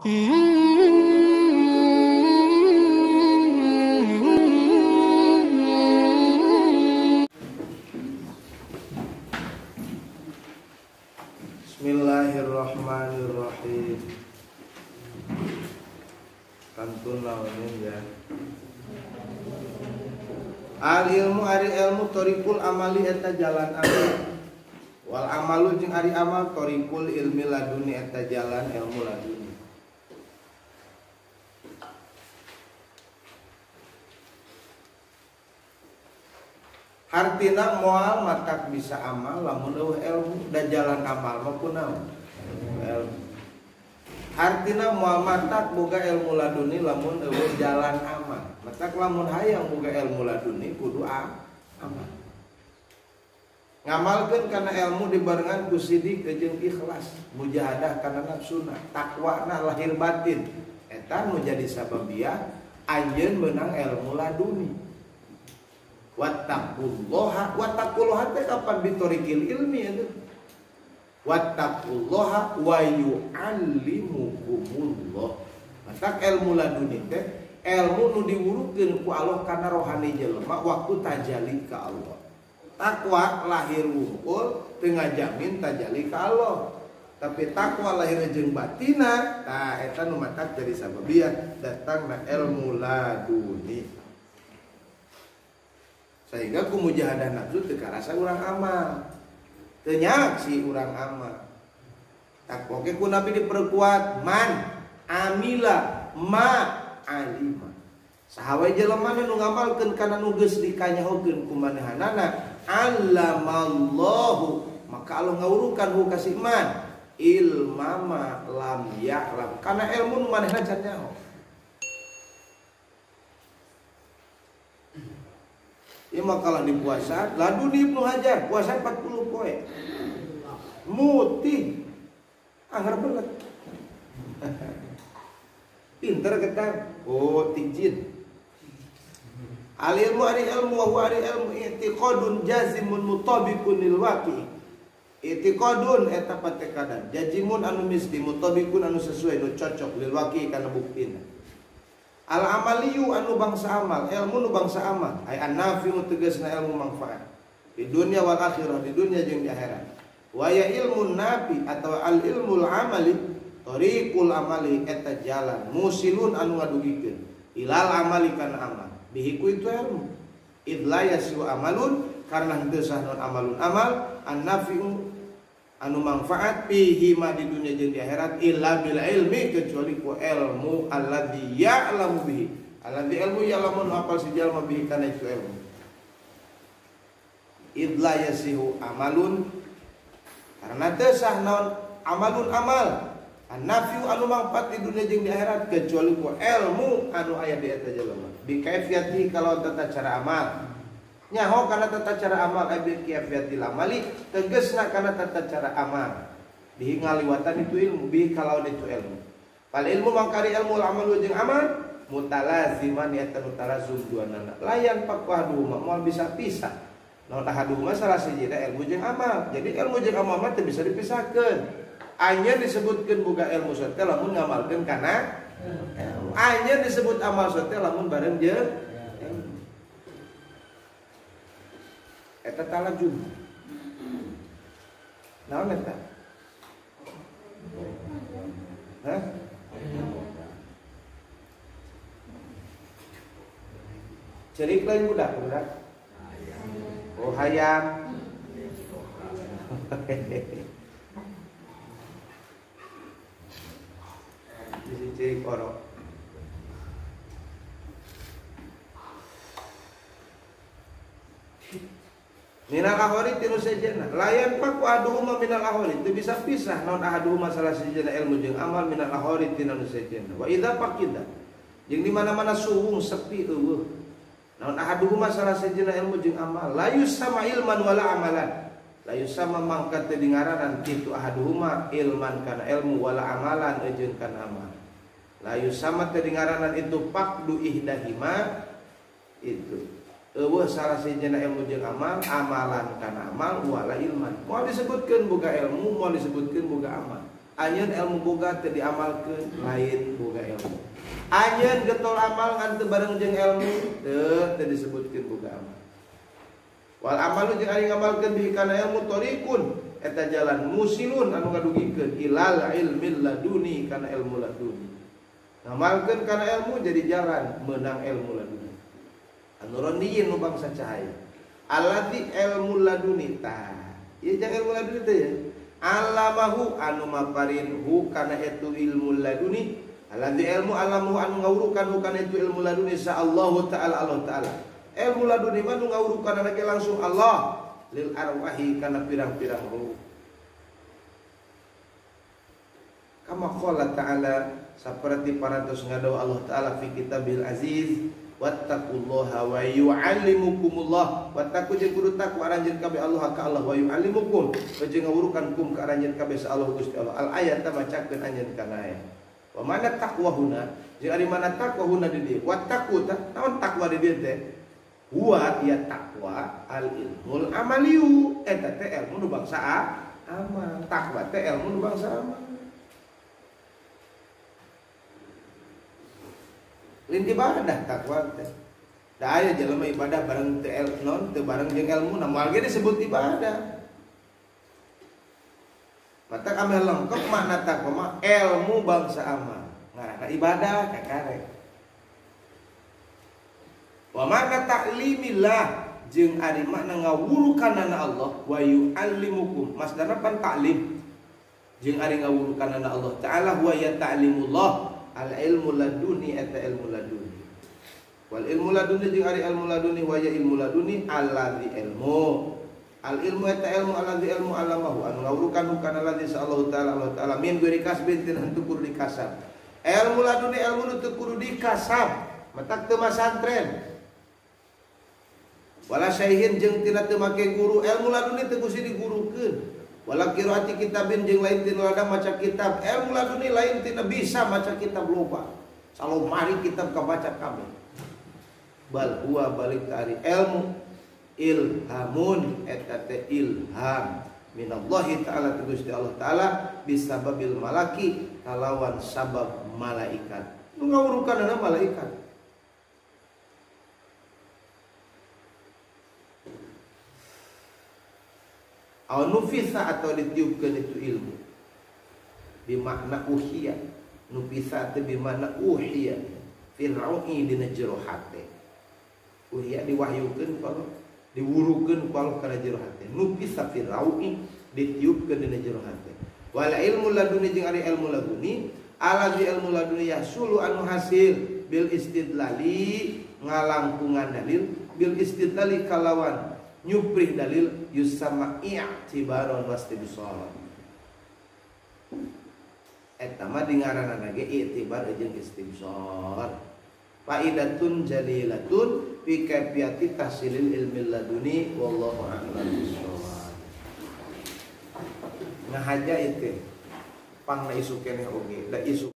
Bismillahirrahmanirrahim. Kantun naonin ya. Al ilmu ari ilmu torikul amali eta jalan amal. Wal amalu jeung ari amal torikul ilmi laduni eta jalan ilmu laduni. Artina moal matak bisa amal lamun eueuh ilmu dan jalan amal maupun naon ilmu. Artina moal matak boga ilmu laduni lamun eueuh jalan amal. Matak lamun hayang boga ilmu laduni kudu amal. Ngamalkeun kana ilmu dibarengan ku sidik jeung ikhlas, mujahadah kana nafsuna, takwana lahir batin. Eta nu jadi sababiyah anjeun meunang ilmu laduni. Wattaqullaha teh kapan bitorikil ilmi itu. Wattaqullaha wa yu'allimukumullah. Matak ilmu laduni teh ilmu nu diwurukeun ku Allah kana rohani jelema waktu tajalli ka Allah. Takwa lahir wungkul teu ngajamin tajalli ka Allah. Tapi takwa lahir jeung batina, tah eta nu matak jadi sababiyah datangna ilmu laduni. Sehingga ku mujahadah nafsu teu karasa urang amal. Teu nyaak si urang amal. Tak oke ku nabi diperkuat man amila ma alima. Saha wae jelema nu ngamalkeun kana nu geus dikanyahokeun ku manehanana allamallahu maka Allah ngawurukan hu kasih man ilmama lam ya'lam kana ilmu nu manehna can nyaho. Ieu makalah di puasa, laduni Ibnu Hajar puasa 40 poe. Muti. Anggar belet. Pinter ketar. Oh, tijin. Al ilmu ari ilmu wa huwa ari ilmu i'tiqadun jazimun mutabiqun lil waqi. I'tiqadun eta patekadan, jazimun anu misli mutabiqun anu sesuai nu cocok lil waqi kana buktina. Al amaliyu anu bangsa amal, ilmu nu bangsa amal, ay an-nafi'u tegasna ilmu manfaat. Di dunia wal akhirah, di dunia jeung di akhirat. Wa ya ilmun nafi atau al ilmul amali, tariqul amali eta jalan musilun anu ngadugikeun ilal amali kana amal. Bihi ku itu ilmu. Idla yasu amalun karena henteu sah non amalun amal, an-nafi'u anu manfaat fihi ma di dunia jeung di akhirat illa bil ilmi kecuali ku ilmu alladzi ya'lamu bihi. Alladzi ilmu ya'lamu hafal si jalma bihi kana itu ilmu. Idla yasihu amalun karena teu sah naon amalun amal. An-nafi'u anu manfaat di dunia jeung di akhirat kecuali ku ilmu anu aya di eta jalma. Bi kaifiyati kalau tata cara amal. Nyaho kana tata cara amal abi kiyafiatil amali tegasna kana tata cara amal bihi ngaliwatan itu ilmu bihi kalau itu ilmu fal ilmu mangkari ilmu amal jeung amal mutalaziman eta mutalazum duanana layan pakwaduh moal bisa pisah naon ahaduh salah siji ilmu jeung amal jadi ilmu jeung amal teh bisa dipisahkeun anya disebutkeun boga ilmu sote lamun ngamalkeun kana anya disebut amal sote lamun bareng jeung eta talajum. Naon eta? Hah? Cerik lain budak. Oh hayam. Di cerik orok. Minal ahori tinu sejena layan pak aduhuma minal ahori itu bisa pisah naon ahaduhuma salah sejena ilmu jeung amal minal ahori tinu sejena wa idza faqida jeung di mana-mana suwung sepi eueuh naon ahaduhuma salah sejena ilmu jeung amal la yusama ilman wala amalan la yusama mangka teu dingaranan kitu ahaduhuma ilman kana ilmu wala amalan jeung kana amal la yusama teu dingaranan itu faqdu ihdahima itu eueuh salah sijina ilmu jeung amal amalan kana amal wala ilman moal disebutkeun boga ilmu moal disebutkeun boga amal Anjeun ilmu boga teu diamalkeun lain boga ilmu. Anjeun getol amal ngan teu bareng jeung ilmu teu disebutkeun boga amal. Wal amalu jeung ari ngamalkeun bihi kana ilmu tariqun eta jalan musilun anu ngadugikeun ilal ilmil laduni kana ilmu laduni. Ngamalkeun kana ilmu jadi jalan meunang ilmu laduni. Anu rondiyin nu bangsa cahaya. Allati ilmu laduni tah. Ieu jeung ilmu laduni teh ya. Alamahu anu maparin hu kana itu ilmu laduni. Allati ilmu alamu anu ngawurukan hu kana itu ilmu laduni sa Allah taala Allah taala. Ilmu laduni mah nu ngawurukan lagi langsung Allah lil arwahi kana pirang-pirang ruh. Kama qala ta'ala saperti parantos ngadawa Allah taala fi kitabil aziz wattaqullaha wa yu'allimukumullah wattaqu jeung kudu takwa aranjeun kabeh Allah ka Allah wa yu'allimukum jeung ngawurukan kum ka aranjeun kabeh sa Allah Gusti Allah. Al ayat ta macakeun anjeun kana aya. Wa mana taqwa huna jeung ari mana taqwa huna di dieu wattaqu ta naon takwa di dieu teh huwa ya takwa al ilmul amaliu eta teh ilmu nu bangsa amal. Takwa teh ilmu nu bangsa amal. Lain ibadah takwa teh. Da aya jelema ibadah bareng teu bareng jeung ilmu na moal ge disebut ibadah. Mata kami lengkap makna takwa mah ilmu bangsa amal. Ngaranna ibadah kakarek. Wa makna ta'limillah jeung ari makna ngawurukanana Allah wa yu'allimukum masdarna pan ta'lim jeung ari ngawurukanana Allah taala wa ya ta'limullah al ilmu laduni eta ilmu laduni wal ilmu laduni jeung ari ilmu laduni wa ya ilmu laduni alladzi ilmu al ilmu eta ilmu alladzi ilmu alamahu anu ngawurukan kana ladzi sallallahu taala Allah taala min ghairi kasbin teu kudu dikasab. Ilmu laduni ilmu nu teu kudu dikasab matak teu masantren wala syaihin jeung tina teu make guru. Ilmu laduni teu kudu digurukeun. Wala qiraati kitabin jeung lain tina lada maca kitab. Ilmu laduni lain tina bisa maca kitab loba. Salomari kitab kabaca kabeh. Bal huwa balik tari ilmu ilhamun eta teh ilham minallahi taala tu Gusti Allah taala bisababil malaki kalawan sabab malaikat. Nu ngawurukanana malaikat. Aw nufisa atau ditiupkeun itu ilmu bimakna uhiya. Nufisa teh bimakna uhiya fir'aui dina jero hate. Uhiya diwahyukeun ku Allah, diwurukeun ku Allah kana jero hate. Nufisa fir'aui ditiupkeun dina jero hate. Wal ilmu laduni jeung ari ilmu laduni alladzi ilmu laduni yasulu anu hasil bil istidlali ngalangkungan dalil bil istidlali kalawan nyuprih dalil yusama i'tibaron wastibsar. Eta mah dingaranana ge i'tibar jeung istibsar. Faidatun jalilatun fi kayfiyati tahsilil ilmi laduni wallahu a'lam bishawab. Ngahaja itu pangna isu keneh oge da isu